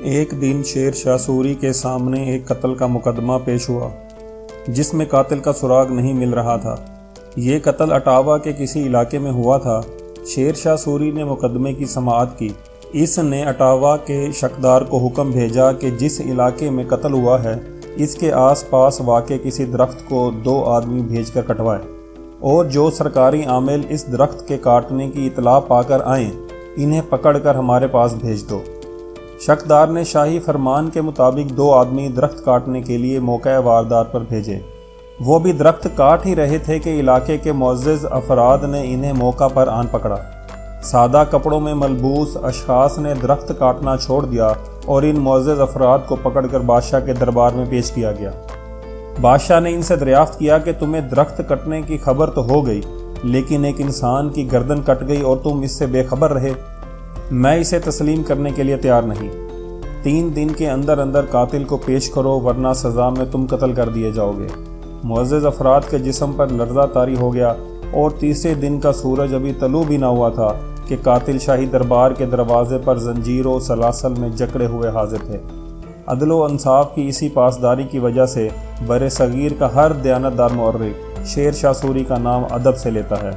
ایک دن شیر شاہ سوری کے سامنے ایک قتل کا مقدمہ پیش ہوا جس میں قاتل کا سراغ نہیں مل رہا تھا۔ یہ قتل اٹاوا کے کسی علاقے میں ہوا تھا۔ شیر شاہ سوری نے مقدمے کی سماعت کی۔ اس نے اٹاوا کے شکدار کو حکم بھیجا کہ جس علاقے میں قتل ہوا ہے اس کے آس پاس واقع کسی درخت کو 2 آدمی بھیج کر کٹوائے، اور جو سرکاری عامل اس درخت کے کاٹنے کی اطلاع پا کر آئیں انہیں پکڑ کر ہمارے پاس بھیج دو۔ شکدار نے شاہی فرمان کے مطابق 2 آدمی درخت کاٹنے کے لیے موقع واردات پر بھیجے۔ وہ بھی درخت کاٹ ہی رہے تھے کہ علاقے کے معزز افراد نے انہیں موقع پر آن پکڑا۔ سادہ کپڑوں میں ملبوس اشخاص نے درخت کاٹنا چھوڑ دیا اور ان معزز افراد کو پکڑ کر بادشاہ کے دربار میں پیش کیا گیا۔ بادشاہ نے ان سے دریافت کیا کہ تمہیں درخت کٹنے کی خبر تو ہو گئی، لیکن ایک انسان کی گردن کٹ گئی اور تم اس سے بے خبر رہے۔ میں اسے تسلیم کرنے کے لیے تیار نہیں۔ 3 دن کے اندر اندر قاتل کو پیش کرو ورنہ سزا میں تم قتل کر دیے جاؤ گے۔ معزز افراد کے جسم پر لرزہ طاری ہو گیا اور تیسرے دن کا سورج ابھی طلوع بھی نہ ہوا تھا کہ قاتل شاہی دربار کے دروازے پر زنجیروں سلاسل میں جکڑے ہوئے حاضر تھے۔ عدل و انصاف کی اسی پاسداری کی وجہ سے بر صغیر کا ہر دیانتدار مورخ شیر شاہ سوری کا نام ادب سے لیتا ہے۔